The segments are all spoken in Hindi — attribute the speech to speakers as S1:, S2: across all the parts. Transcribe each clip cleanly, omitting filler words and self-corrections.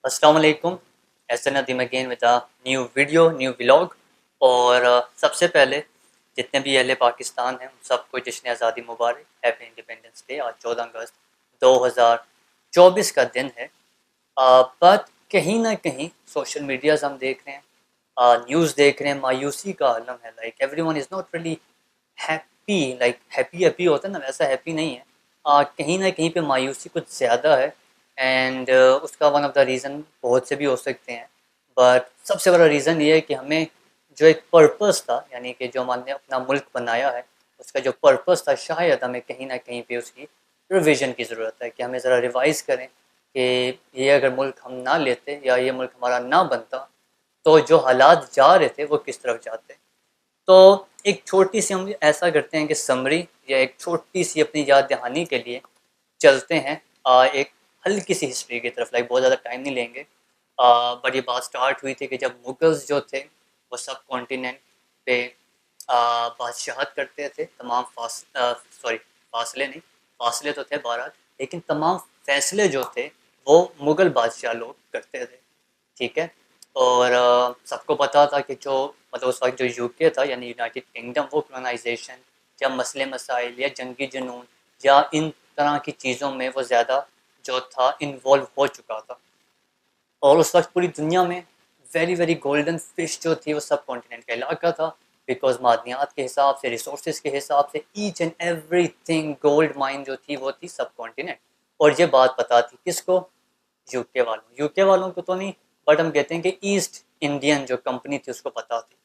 S1: अस्सलाम वालेकुम। ऐसे Nadeem again with a new video new vlog. और सबसे पहले जितने भी अहले पाकिस्तान हैं उन सबको जश्न आज़ादी मुबारक, हैप्पी इंडिपेंडेंस डे। आज 14 अगस्त 2024 का दिन है। बट कहीं ना कहीं सोशल मीडियाज़ हम देख रहे हैं, न्यूज़ देख रहे हैं, मायूसी का आलम है। Like everyone is not really happy, like happy happy होता है ना, वैसा हैप्पी नहीं है। कहीं ना कहीं पे मायूसी कुछ ज़्यादा है। एंड उसका वन ऑफ द रीज़न बहुत से भी हो सकते हैं, बट सबसे बड़ा रीज़न ये है कि हमें जो एक पर्पस था, यानी कि जो हमने अपना मुल्क बनाया है, उसका जो पर्पस था, शायद हमें कहीं ना कहीं पे उसकी रिविज़न की ज़रूरत है कि हमें ज़रा रिवाइज़ करें कि ये अगर मुल्क हम ना लेते या ये मुल्क हमारा ना बनता तो जो हालात जा रहे थे वो किस तरफ जाते। तो एक छोटी सी हम ऐसा करते हैं कि समरी या एक छोटी सी अपनी याद दहानी के लिए चलते हैं एक हल्की सी हिस्ट्री की तरफ। लाइक बहुत ज़्यादा टाइम नहीं लेंगे। बट ये बात स्टार्ट हुई थी कि जब मुगल्स जो थे वो सब कॉन्टिनेंट पे बादशाहत करते थे। तमाम फासले नहीं, फासले तो थे बहरहाल, लेकिन तमाम फैसले जो थे वो मुग़ल बादशाह लोग करते थे। ठीक है। और सबको पता था कि जो मतलब उस वक्त जो यूके था यानी यूनाइटेड किंगडम, वो कॉलोनाइजेशन या मसले मसाइल या जंगी जुनून या इन तरह की चीज़ों में वो ज़्यादा जो था इन्वॉल्व हो चुका था। और उस वक्त पूरी दुनिया में वेरी वेरी गोल्डन फिश जो थी वो सब कॉन्टिनेंट का इलाका था। बिकॉज मादनियात के हिसाब से, रिसोर्सेज के हिसाब से, each and every thing gold mine जो थी वो थी सब कॉन्टिनेंट। और ये बात पता थी किसको? यूके वालों को तो नहीं, बट हम कहते हैं कि ईस्ट इंडियन जो कंपनी थी उसको पता थी।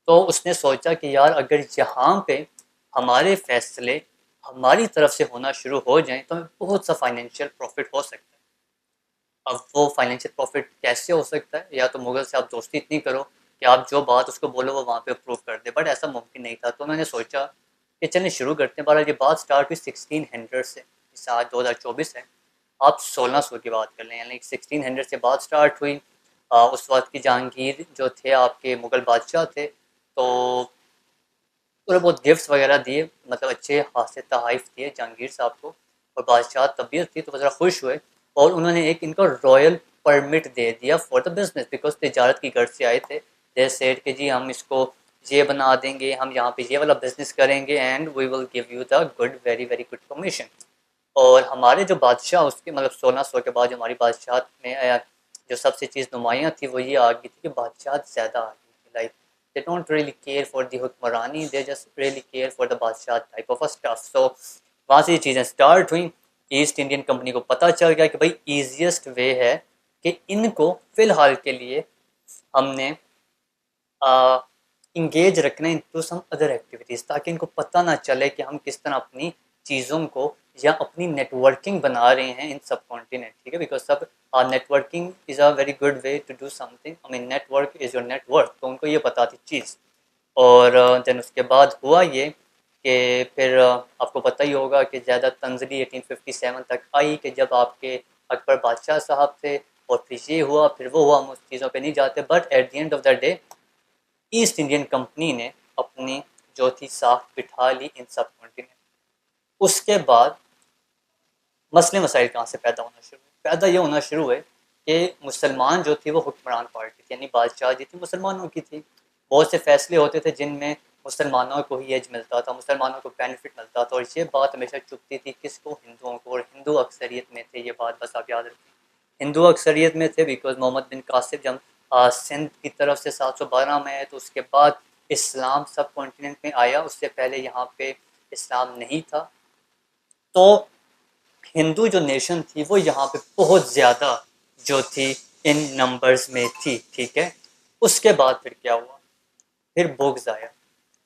S1: तो उसने सोचा कि यार अगर यहाँ पे हमारे फैसले हमारी तरफ से होना शुरू हो जाएं तो हमें बहुत सा फाइनेंशियल प्रॉफिट हो सकता है। अब वो फाइनेंशियल प्रॉफिट कैसे हो सकता है? या तो मुगल से आप दोस्ती इतनी करो कि आप जो बात उसको बोलो वो वहाँ पे अप्रूव कर दे, बट ऐसा मुमकिन नहीं था। तो उन्होंने सोचा कि चलिए शुरू करते हैं। बहरहाल ये बात स्टार्ट हुई 1600 से, इस आज 2024 है, आप 1600 की बात कर लें, यानी 1600 से बात स्टार्ट हुई। उस वक्त की जहांगीर जो थे आपके मुग़ल बादशाह थे, तो थोड़े बहुत गिफ्ट्स वगैरह दिए, मतलब अच्छे खासे तहाइफ दिए जहांगीर साहब को। और बादशाह तबीयत थी तो वो ज़रा खुश हुए और उन्होंने एक इनको रॉयल परमिट दे दिया फॉर द बिजनेस, बिकॉज तजारत की गर्ज से आए थे। दे सेड कि जी हम इसको ये बना देंगे, हम यहाँ पे ये वाला बिजनेस करेंगे and we will give you the good, very very good commission. और हमारे जो बादशाह उसके मतलब 1600 के बाद जो हमारी बादशाह में जो सबसे चीज़ नुमायाँ थी वो ये आ गई थी कि बादशाह ज़्यादा आ गई थी। Like they don't really care for the हुक्मरानी, they just really care for the बादशाह टाइप ऑफ स्टफ। सो वहाँ से ये चीज़ें स्टार्ट हुई। ईस्ट इंडियन कंपनी को पता चल गया कि भाई ईजिएस्ट वे है कि इनको फ़िलहाल के लिए हमने इंगेज रखना इनटू सम अदर एक्टिविटीज़, ताकि इनको पता ना चले कि हम किस तरह अपनी चीज़ों को या अपनी नेटवर्किंग बना रहे हैं इन सब कॉन्टिनेंट। ठीक है, बिकॉज सब networking is a very good way to do something. I mean network is your network, तो उनको ये पता थी चीज़। और देन उसके बाद हुआ ये कि फिर आपको पता ही होगा कि ज़्यादा तंजली 1857 तक आई कि जब आपके अकबर बादशाह साहब थे। और फिर ये हुआ, फिर वो हुआ, हम उस चीज़ों पे नहीं जाते। But at the end of the day east Indian company ने अपनी जो थी साख बिठा ली इन सब कॉन्टिनेंट। उसके बाद मसले मसाइल कहाँ से पैदा होना शुरू हुए? पैदा ये होना शुरू हुए कि मुसलमान जो थी वो हुक्मरान पार्टी थी, यानी बादशाह जी थी मुसलमानों की थी। बहुत से फैसले होते थे जिनमें मुसलमानों को ही एज मिलता था, मुसलमानों को बेनिफिट मिलता था। और ये बात हमेशा चुभती थी किसको? हिंदुओं को। और हिंदू अक्सरियत में थे, ये बात बस आप याद रखें, हिंदू अक्सरियत में थे। बिकॉज मोहम्मद बिन कासिम जब सिंध की तरफ से 712 में है तो उसके बाद इस्लाम सब कॉन्टिनेंट में आया, उससे पहले यहाँ पे इस्लाम नहीं था। तो हिंदू जो नेशन थी वो यहाँ पे बहुत ज़्यादा जो थी इन नंबर्स में थी। ठीक है। उसके बाद फिर क्या हुआ? फिर बुग्ज आया,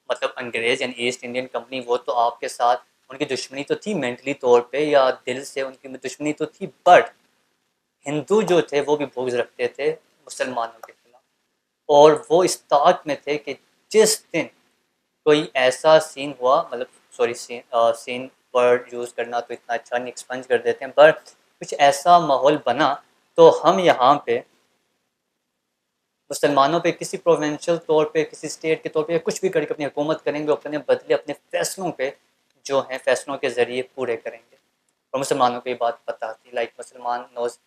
S1: मतलब अंग्रेज यानी ईस्ट इंडियन कंपनी, वो तो आपके साथ उनकी दुश्मनी तो थी, मेंटली तौर पे या दिल से उनकी दुश्मनी तो थी, बट हिंदू जो थे वो भी बुग्ज रखते थे मुसलमानों के खिलाफ। और वो इस ताक में थे कि जिस दिन कोई ऐसा सीन हुआ, मतलब सॉरी सीन वर्ड यूज़ करना तो इतना अच्छा नहीं, एक्सपंज कर देते हैं, पर कुछ ऐसा माहौल बना तो हम यहाँ पे मुसलमानों पे किसी प्रोविंशियल तौर पे, किसी स्टेट के तौर पे कुछ भी करके अपनी हुकूमत करेंगे, अपने बदले अपने फैसलों पे जो हैं फैसलों के ज़रिए पूरे करेंगे। और मुसलमानों को ये बात पता थी। लाइक मुसलमान नोज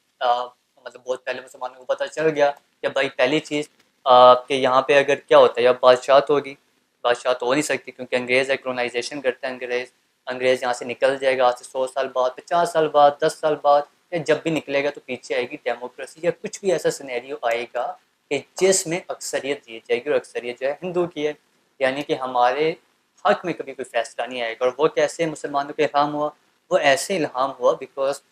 S1: मतलब बहुत पहले मुसलमानों को पता चल गया कि भाई पहली चीज़ कि यहाँ पे अगर क्या होता है, या बादशाहत होगी, बादशाह तो हो नहीं सकती क्योंकि अंग्रेज़ है, कॉलोनाइजेशन करता है अंग्रेज़। अंग्रेज़ यहाँ से निकल जाएगा आज से 100 साल बाद, 50 साल बाद, 10 साल बाद, या जब भी निकलेगा तो पीछे आएगी डेमोक्रेसी या कुछ भी ऐसा सिनेरियो आएगा कि जिसमें अक्सरियत दी जाएगी, और अक्सरियत जो है हिंदू की है, यानी कि हमारे हक में कभी कोई फैसला नहीं आएगा। और वो कैसे मुसलमानों को इल्हाम हुआ? वो ऐसे इल्हाम हुआ बिकॉज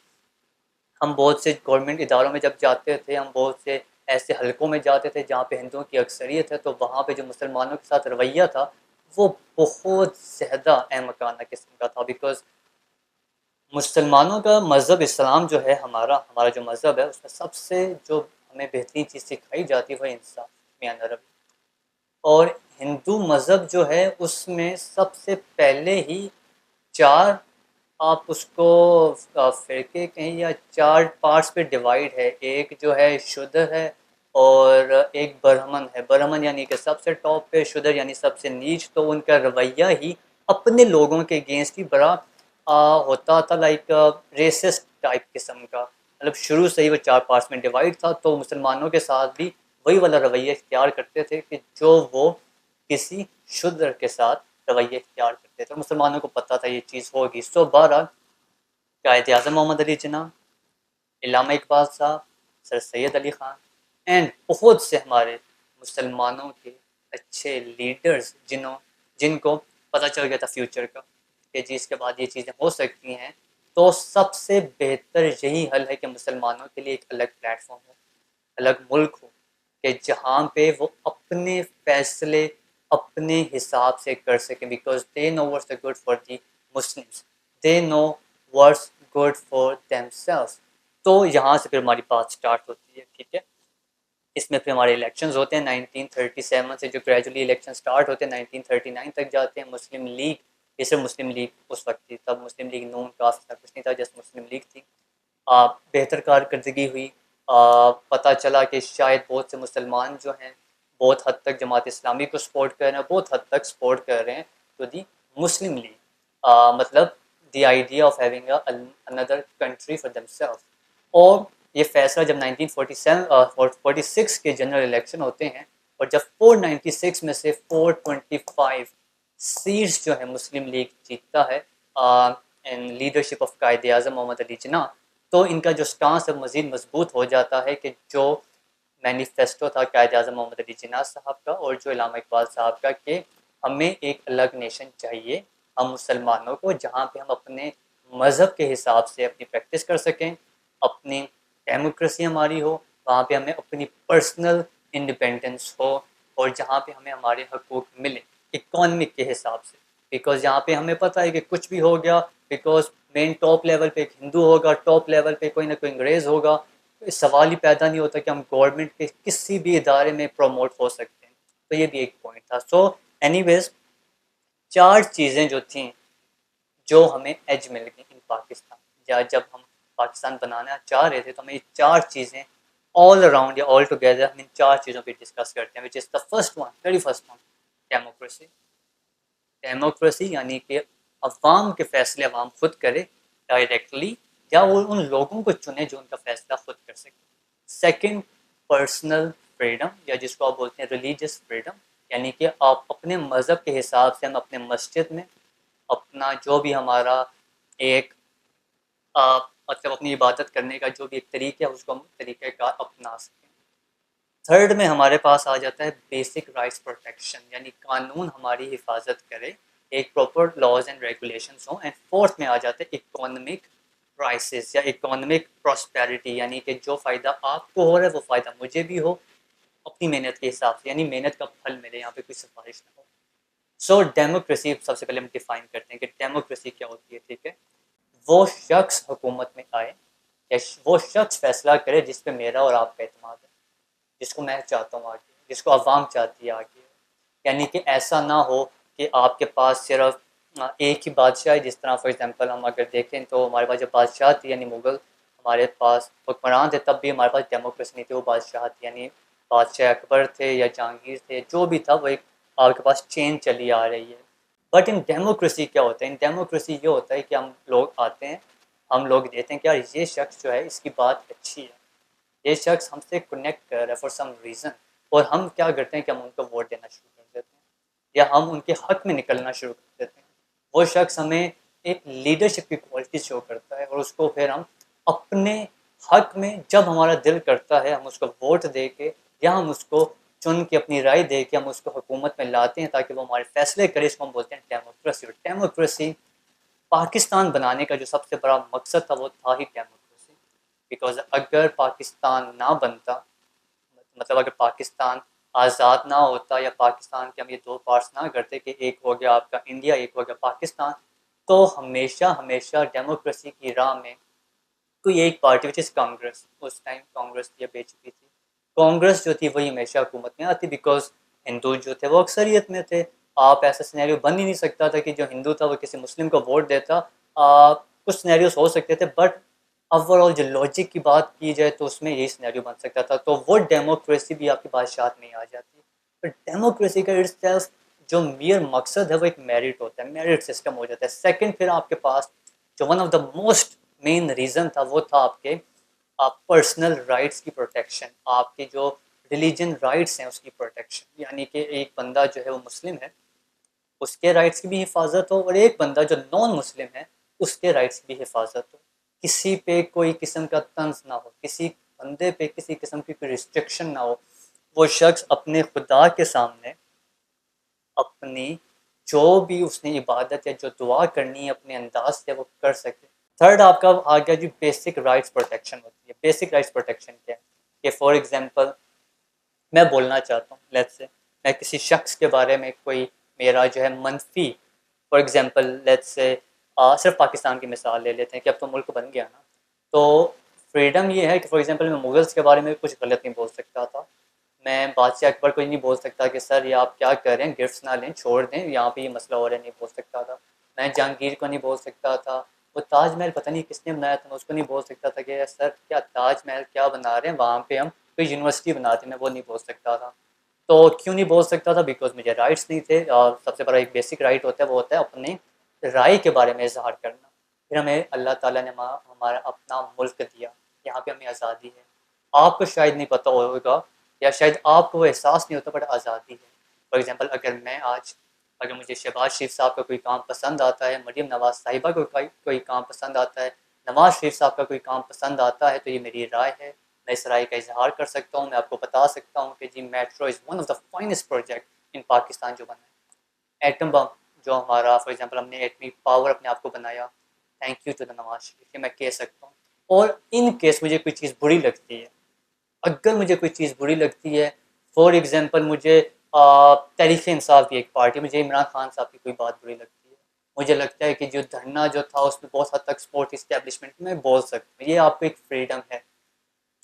S1: हम बहुत से गवर्नमेंट इदारों में जब जाते थे, हम बहुत से ऐसे हलकों में जाते थे जहाँ पे हिंदुओं की अक्सरियत है, तो वहाँ पे जो मुसलमानों के साथ रवैया था वो बहुत ज़्यादा अहमकाना किस्म का था। बिकॉज मुसलमानों का मज़हब इस्लाम जो है, हमारा हमारा जो मज़हब है, उसमें सबसे जो हमें बेहतरीन चीज़ सिखाई जाती है वो इंसाफ, मियाँ नरम। और हिंदू मज़हब जो है उसमें सबसे पहले ही चार, आप उसको फ़िरके कहें या चार पार्ट्स पे डिवाइड है। एक जो है शूद्र है, और एक ब्राह्मण है। ब्राह्मण यानी कि सबसे टॉप पे, शूद्र यानी सबसे नीच। तो उनका रवैया ही अपने लोगों के अगेंस्ट ही बड़ा होता था, लाइक रेसिस्ट टाइप किस्म का। मतलब शुरू से ही वो चार पार्ट्स में डिवाइड था, तो मुसलमानों के साथ भी वही वाला रवैया इख्तियार करते थे कि जो वो किसी शूद्र के साथ रवैया इख्तियार करते थे। मुसलमानों को पता था ये चीज़ होगी। सो बहरहाल कायद आज़म मोहम्मद अली जिन्ना, इल्लामा इकबाल साहब, सर सैयद अली ख़ान, एंड बहुत से हमारे मुसलमानों के अच्छे लीडर्स जिनको पता चल गया था फ्यूचर का कि जी इसके बाद ये चीज़ें हो सकती हैं, तो सबसे बेहतर यही हल है कि मुसलमानों के लिए एक अलग प्लेटफॉर्म हो, अलग मुल्क हो, कि जहाँ पे वो अपने फैसले अपने हिसाब से कर सकें। Because they know what's the good for the Muslims, they know what's good for themselves. तो यहाँ से फिर हमारी बात स्टार्ट होती है, ठीक है। इसमें फिर हमारे इलेक्शंस होते हैं 1937 से, जो ग्रेजुअली इलेक्शन स्टार्ट होते हैं 1939 तक जाते हैं। मुस्लिम लीग, ये सिर्फ मुस्लिम लीग उस वक्त थी, तब मुस्लिम लीग नून काफ था, कुछ नहीं था, जस्ट मुस्लिम लीग थी। बेहतर कारकर्दगी हुई। पता चला कि शायद बहुत से मुसलमान जो हैं बहुत हद तक जमात इस्लामी को सपोर्ट कर रहे हैं, बहुत हद तक सपोर्ट कर रहे हैं तो दी मुस्लिम लीग, मतलब the idea of having another country for themselves. और ये फैसला जब 1946 के जनरल इलेक्शन होते हैं, और जब 496 में से 425 सीट्स जो है मुस्लिम लीग जीतता है इन लीडरशिप ऑफ कायद आज़म मोहम्मद अली जिन्ना, तो इनका जो स्टांस है मज़ीद मजबूत हो जाता है कि जो मैनिफेस्टो था कायद आज़म मोहम्मद अली जिन्ना साहब का और जो इल्लामा इकबाल साहब का, कि हमें एक अलग नेशन चाहिए, हम मुसलमानों को, जहाँ पे हम अपने मज़हब के हिसाब से अपनी प्रैक्टिस कर सकें, अपनी डेमोक्रेसी हमारी हो, वहाँ पे हमें अपनी पर्सनल इंडिपेंडेंस हो, और जहाँ पे हमें हमारे हकूक़ मिले इकोनॉमिक के हिसाब से। बिकॉज यहाँ पे हमें पता है कि कुछ भी हो गया, बिकॉज मेन टॉप लेवल पे एक हिंदू होगा, टॉप लेवल पे कोई ना कोई अंग्रेज़ होगा, तो इस सवाल ही पैदा नहीं होता कि हम गवर्नमेंट के किसी भी इदारे में प्रमोट हो सकते हैं। तो ये भी एक पॉइंट था। सो एनीवेज, चार चीज़ें जो थी जो हमें एज मिल गई इन पाकिस्तान, या जब हम पाकिस्तान बनाना चाह रहे थे, तो हमें ये चार चीज़ें ऑल अराउंड या ऑल टुगेदर हम इन चार चीज़ों पे डिस्कस करते हैं, which is the first one, very first one, democracy. Democracy यानी कि अवाम के फैसले अवाम खुद करे डायरेक्टली, या वो उन लोगों को चुने जो उनका फैसला खुद कर सके। सेकंड, पर्सनल फ्रीडम, या जिसको आप बोलते हैं रिलीजियस फ्रीडम, यानी कि आप अपने मज़हब के हिसाब से हम अपने मस्जिद में अपना जो भी हमारा एक मतलब अपनी इबादत करने का जो भी एक तरीका है, उसको हम तरीक़ाकार अपना सकें। थर्ड में हमारे पास आ जाता है बेसिक राइट्स प्रोटेक्शन, यानी कानून हमारी हिफाजत करे, एक प्रॉपर लॉज एंड रेगुलेशंस हों। एंड फोर्थ में आ जाते हैं इकोनॉमिक क्राइसिस या इकोनॉमिक प्रॉस्पेरिटी, यानी कि जो फ़ायदा आपको हो रहा है वो फ़ायदा मुझे भी हो, अपनी मेहनत के हिसाब से, यानी मेहनत का फल मिले, यहाँ पे कोई सिफारिश ना हो। सो डेमोक्रेसी सबसे पहले हम डिफाइन करते हैं कि डेमोक्रेसी क्या होती है, ठीक है। वो शख्स हुकूमत में आए, या वो शख्स फैसला करे जिस पे मेरा और आपका एतमाद है, जिसको मैं चाहता हूँ आगे, जिसको आवाम चाहती है आगे। यानी कि ऐसा ना हो कि आपके पास सिर्फ एक ही बादशाह है। जिस तरह फॉर एग्जांपल हम अगर देखें तो हमारे पास जब बादशाह थी यानी मुग़ल हमारे पास हुक्मरान थे, तब भी हमारे पास डेमोक्रेसी नहीं थी, वो बादशाह थी, यानी बादशाह अकबर थे या जहांगीर थे, जो भी था वो एक आपके पास चेन चली आ रही है। बट इन डेमोक्रेसी क्या होता है? इन डेमोक्रेसी ये होता है कि हम लोग आते हैं, हम लोग देते हैं कि यार ये शख्स जो है इसकी बात अच्छी है, ये शख्स हमसे कनेक्ट कर रहा है फॉर सम रीज़न, और हम क्या करते हैं कि हम उनको वोट देना शुरू कर देते हैं या हम उनके हक में निकलना शुरू कर देते हैं। वो शख्स हमें एक लीडरशिप की क्वालिटी शो करता है और उसको फिर हम अपने हक में जब हमारा दिल करता है हम उसको वोट दे के या हम उसको चुन के अपनी राय दे के हम उसको हुकूमत में लाते हैं ताकि वो हमारे फैसले करे। इसको हम बोलते हैं डेमोक्रेसी। और डेमोक्रेसी पाकिस्तान बनाने का जो सबसे बड़ा मकसद था वो था ही डेमोक्रेसी। बिकॉज अगर पाकिस्तान ना बनता, मतलब अगर पाकिस्तान आज़ाद ना होता या पाकिस्तान के हम ये दो पार्ट्स ना करते कि एक हो गया आपका इंडिया, एक हो गया पाकिस्तान, तो हमेशा हमेशा डेमोक्रेसी की राह में कोई एक पार्टी विच इज़ कांग्रेस, उस टाइम कांग्रेस ये बेच चुकी थी, कांग्रेस जो थी वही हमेशा हुकूमत में आती बिकॉज हिंदू जो थे वो अक्सरियत में थे। आप ऐसा सिनेरियो बन ही नहीं सकता था कि जो हिंदू था वो किसी मुस्लिम को वोट देता। कुछ सिनेरियोस हो सकते थे बट ओवरऑल जो लॉजिक की बात की जाए तो उसमें यही सिनेरियो बन सकता था, तो वो डेमोक्रेसी भी आपकी बादशाहत में ही आ जाती। पर डेमोक्रेसी का इट्सेल्फ जो मेयर मकसद है वो एक मेरिट होता है, मेरिट सिस्टम हो जाता है। सेकंड फिर आपके पास जो one of the most main reason था वो था आपके पर्सनल राइट्स की प्रोटेक्शन, आपके जो रिलीजन राइट्स हैं उसकी प्रोटेक्शन। यानी कि एक बंदा जो है वो मुस्लिम है उसके राइट्स की भी हिफाजत हो और एक बंदा जो नॉन मुस्लिम है उसके राइट्स की भी हिफाजत हो। किसी पे कोई किस्म का तंज ना हो, किसी बंदे पे किसी किस्म की कोई रिस्ट्रिक्शन ना हो। वो शख्स अपने खुदा के सामने अपनी जो भी उसने इबादत या जो दुआ करनी है अपने अंदाज से वो कर सके। थर्ड आपका आ गया जो बेसिक राइट्स प्रोटेक्शन होती है। बेसिक राइट्स प्रोटेक्शन क्या है कि फॉर एग्जांपल मैं बोलना चाहता हूँ, लेट्स से मैं किसी शख्स के बारे में कोई मेरा जो है मनफी, फॉर एग्जांपल लेट्स से सिर्फ पाकिस्तान की मिसाल ले लेते हैं कि अब तो मुल्क बन गया ना, तो फ्रीडम ये है कि फॉर एग्जांपल मैं मुगल्स के बारे में कुछ गलत नहीं बोल सकता था। मैं बादशाह अकबर को ये नहीं बोल सकता कि सर ये आप क्या कर रहे हैं, गिफ्ट्स ना लें, छोड़ दें, यहाँ पे ये मसला हो रहा है, नहीं बोल सकता था। मैं जहांगीर को नहीं बोल सकता था। वो ताजमहल पता नहीं किसने बनाया था, मैं उसको नहीं बोल सकता था कि सर क्या ताजमहल क्या बना रहे हैं, वहाँ पे हम कोई यूनिवर्सिटी बनाते हैं, मैं वो नहीं बोल सकता था। तो क्यों नहीं बोल सकता था? बिकॉज मुझे राइट्स नहीं थे। और सबसे बड़ा एक बेसिक राइट होता है वो होता है अपने राय के बारे में इजहार करना। फिर हमें अल्लाह ताला ने हमारा अपना मुल्क दिया, यहाँ पे हमें आज़ादी है। आपको शायद नहीं पता होगा या शायद आपको वो एहसास नहीं होता बट आज़ादी है। फॉर एग्जांपल अगर मैं आज, अगर मुझे शहबाज शरीफ साहब का कोई काम पसंद आता है, मरीम नवाज़ साहिबा को कोई काम पसंद आता है, नवाज़ शरीफ साहब का कोई काम पसंद आता है, तो ये मेरी राय है, मैं इस राय का इजहार कर सकता हूँ। मैं आपको बता सकता हूँ कि जी metro is one of the finest project in Pakistan जो बना है। एटम बम जो हमारा फॉर एग्जांपल हमने एटमी पावर अपने आप को बनाया, thank you to the Nawaz Sharif, ये मैं कह सकता हूँ। और इन केस मुझे कोई चीज़ बुरी लगती है, अगर मुझे कोई चीज़ बुरी लगती है, फॉर एग्जांपल मुझे तहरीक इंसाफ की एक पार्टी, मुझे इमरान खान साहब की कोई बात बुरी लगती है, मुझे लगता है कि जो धरना जो था उसमें बहुत हद तक स्पोर्ट इस्टेब्लिशमेंट में बोल सकते हैं, ये आपको एक फ्रीडम है।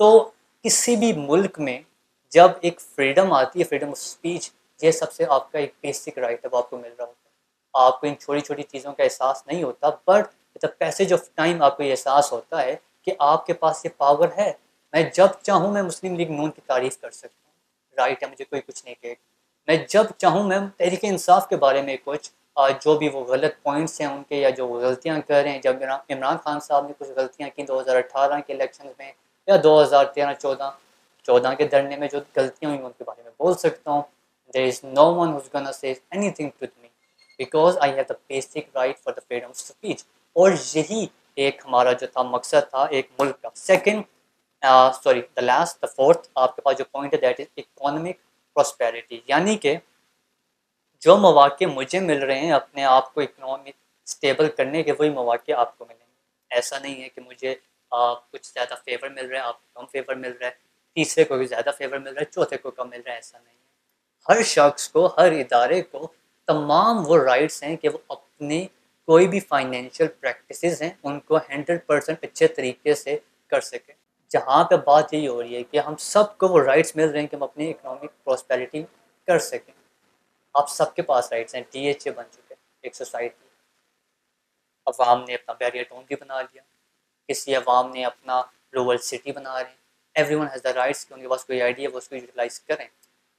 S1: तो किसी भी मुल्क में जब एक फ्रीडम आती है, फ्रीडम ऑफ स्पीच, ये सबसे आपका एक बेसिक राइट है, वो आपको मिल रहा होता है। आपको इन छोटी छोटी चीज़ों का एहसास नहीं होता but the passage of time आपको ये एहसास होता है कि आपके पास ये पावर है। मैं जब चाहूँ मैं मुस्लिम लीग नून की तारीफ़ कर सकता हूँ, राइट है, मुझे कोई कुछ नहीं कहेगा। मैं जब चाहूँ मैं तहरीक इंसाफ के बारे में कुछ जो भी वो गलत पॉइंट्स हैं उनके या जो वो गलतियाँ कर रहे हैं, जब इमरान खान साहब ने कुछ गलतियाँ की 2018 के इलेक्शन में या 2013-14 14 के धरने में जो गलतियाँ हुई उनके बारे में बोल सकता हूँ। There is no one who's gonna say anything to me because I have the basic right for the freedom of speech. और यही एक हमारा जो था मकसद था एक मुल्क का। Second, sorry the last the fourth आपके पास जो पॉइंट है दैट इज इकोनॉमिक प्रॉस्पेरिटी, यानी कि जो मौके मुझे मिल रहे हैं अपने आप को इकोनॉमिक स्टेबल करने के, वही मौके आपको मिलेंगे। ऐसा नहीं है कि मुझे कुछ ज़्यादा फेवर मिल रहा है, आपको कम फेवर मिल रहा है, तीसरे को भी ज़्यादा फेवर मिल रहा है, चौथे को कम मिल रहा है, ऐसा नहीं है। हर शख्स को, हर इदारे को तमाम वो राइट्स हैं कि वो अपने कोई भी फाइनेंशियल प्रैक्टिसेस हैं उनको 100% अच्छे तरीके से कर सके। जहाँ पे बात यही हो रही है कि हम सबको वो राइट्स मिल रहे हैं कि हम अपनी इकोनॉमिक प्रॉस्पेरिटी कर सकें। आप सबके पास राइट्स हैं, डीएचए बन चुके हैं एक सोसाइटी। अवाम ने अपना बैरियर टोन भी बना लिया, किसी अवाम ने अपना ग्लोबल सिटी बना रहे हैं। Every one has the rights कि उनके पास कोई आइडिया वो उसको यूटिलाइज करें।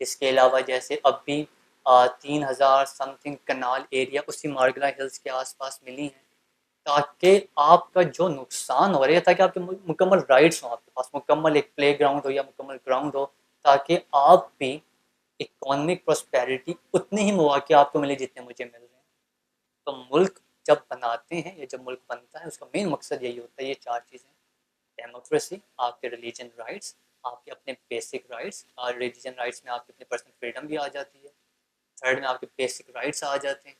S1: इसके अलावा जैसे अब भी 3000 समथिंग कनाल एरिया उसी मार्गला हिल्स के आसपास मिली हैं, ताकि आपका जो नुकसान हो रहा है, ताकि आपके मुकम्मल राइट्स हों, आपके पास मुकम्मल एक प्ले ग्राउंड हो या मुकम्मल ग्राउंड हो, ताकि आप भी इकोनॉमिक प्रोस्पेरिटी उतने ही मौके आपको मिले जितने मुझे मिल रहे हैं। तो मुल्क जब बनाते हैं या जब मुल्क बनता है, उसका मेन मकसद यही होता है, ये चार चीज़ें: डेमोक्रेसी, आपके रिलीजन राइट्स, आपके अपने बेसिक राइट्स, और रिलीजन राइट्स में आपकी अपनी पर्सनल फ्रीडम भी आ जाती है, थर्ड में आपके बेसिक राइट्स आ जाते हैं,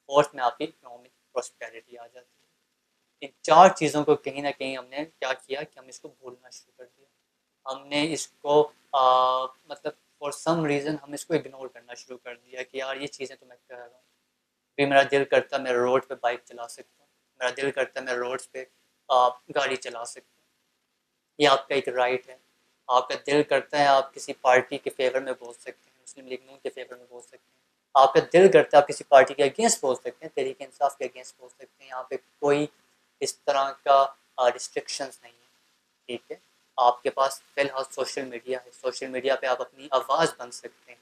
S1: फोर्थ में आपकी इकोनॉमिक प्रोस्पेरिटी आ जाती है। इन चार चीज़ों को कहीं ना कहीं हमने क्या किया कि हम इसको भूलना शुरू कर दिया। हमने इसको मतलब फॉर सम रीज़न हम इसको इग्नोर करना शुरू कर दिया कि यार ये चीज़ें तो मैं कर रहा हूँ, भी मेरा दिल करता है मैं रोड पे बाइक चला सकता हूँ, मेरा दिल करता है मैं रोड्स पे गाड़ी चला सकता हूँ, ये आपका एक राइट है। आपका दिल करता है आप किसी पार्टी के फेवर में बोल सकते हैं, मुस्लिम लीग नून के फेवर में बोल सकते हैं, आपका दिल करता है आप किसी पार्टी के अगेंस्ट बोल सकते हैं, तहरीक इंसाफ के अगेंस्ट बोल सकते हैं। यहाँ पे कोई इस तरह का रिस्ट्रिक्शंस नहीं है, ठीक है। आपके पास फिलहाल सोशल मीडिया है, सोशल मीडिया पे आप अपनी आवाज़ बन सकते हैं।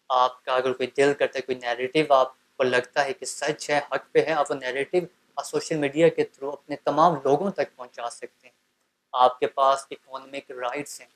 S1: आपका अगर कोई दिल करता है, कोई नैरेटिव आपको लगता है कि सच है, हक पे है, आप वो नैरेटिव सोशल मीडिया के थ्रू अपने तमाम लोगों तक पहुंचा सकते हैं। आपके पास इकोनॉमिक राइट्स हैं,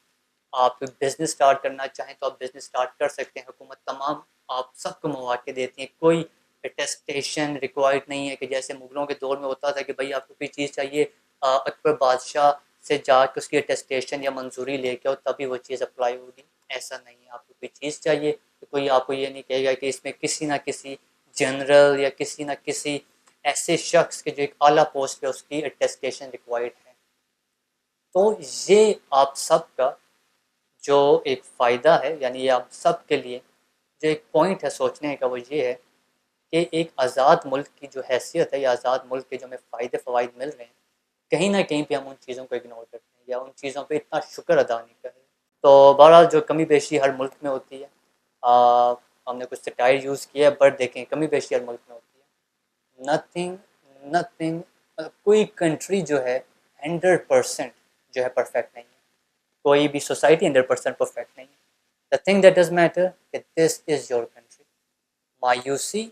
S1: आप बिज़नेस स्टार्ट करना चाहें तो आप बिज़नेस स्टार्ट कर सकते हैं। हुकूमत तमाम आप सबको मौके देती है, कोई अटेस्टेशन रिक्वायर्ड नहीं है कि जैसे मुगलों के दौर में होता था कि भाई आपको कोई चीज़ चाहिए, अकबर बादशाह से जाकर उसकी अटेस्टेशन या मंजूरी लेके आओ तभी वो चीज़ अप्लाई होगी। ऐसा नहीं है, आपको कोई चीज़ चाहिए तो कोई आपको ये नहीं कहेगा कि इसमें किसी ना किसी जनरल या किसी ना किसी ऐसे शख्स के जो एक आला पोस्ट पे उसकी अटेस्टेशन रिक्वायर्ड है। तो ये आप सबका जो एक फ़ायदा है, यानी ये आप सब के लिए जो एक पॉइंट है सोचने का, वो ये है कि एक आज़ाद मुल्क की जो हैसियत है या आज़ाद मुल्क के जो हमें फ़ायदे फ़वाइद मिल रहे हैं, कहीं ना कहीं पे हम उन चीज़ों को इग्नोर करते हैं या उन चीज़ों पे इतना शुक्र अदा नहीं कर रहे। तो बहरहाल जो कमी बेशी हर मुल्क में होती है, हमने कुछ सटायर यूज़ किया है, बट देखें कमी बेशी हर मुल्क में होती है। नथिंग नथिंग कोई कंट्री जो है 100% जो है परफेक्ट नहीं है, कोई भी सोसाइटी 100% परफेक्ट नहीं है। The thing that does matter कि दिस इज़ योर कंट्री। मायूसी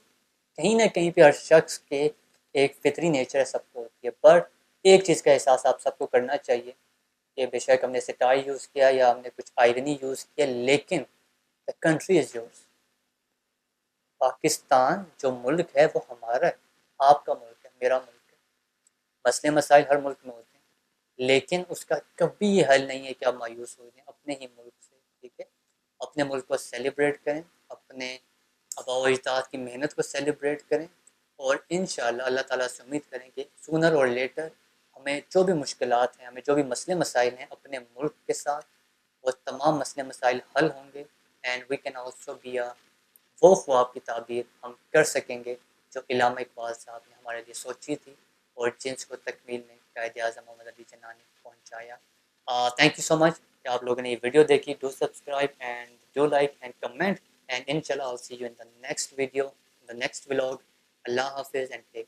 S1: कहीं ना कहीं पे हर शख्स के एक फितरी नेचर है, सबको होती है, बट एक चीज़ का एहसास आप सबको करना चाहिए कि बेशक हमने सटाई यूज़ किया या हमने कुछ आयरनी यूज़ किया, लेकिन the country is yours. Pakistan जो मुल्क है वो हमारा है, आपका मुल्क है, मेरा मुल्क है। मसले मसाइल हर मुल्क में होते हैं, लेकिन उसका कभी ये हल नहीं है कि आप मायूस हो जाएं अपने ही मुल्क से, ठीक है। अपने मुल्क को सेलिब्रेट करें, अपने आबा व अजदाद की मेहनत को सेलिब्रेट करें, और इंशाअल्लाह अल्लाह ताला से उम्मीद करें कि सूनर और लेटर हमें जो भी मुश्किलात हैं, हमें जो भी मसले मसाइल हैं अपने मुल्क के साथ, वो तमाम मसले मसाइल हल होंगे। And we can also be a वो ख्वाब की ताबीर हम कर सकेंगे जो इल्लामा इकबाल साहब ने हमारे लिए सोची थी और जिसको तकमील में कायद आज़म मोहम्मद अली जिन्ना ने पहुँचाया। थैंक यू सो मच कि आप लोगों ने ये वीडियो देखी। Do subscribe and do like and comment, and इंशाल्लाह I will see you in the next video, the next vlog. अल्लाह हाफिज़ एंड टेक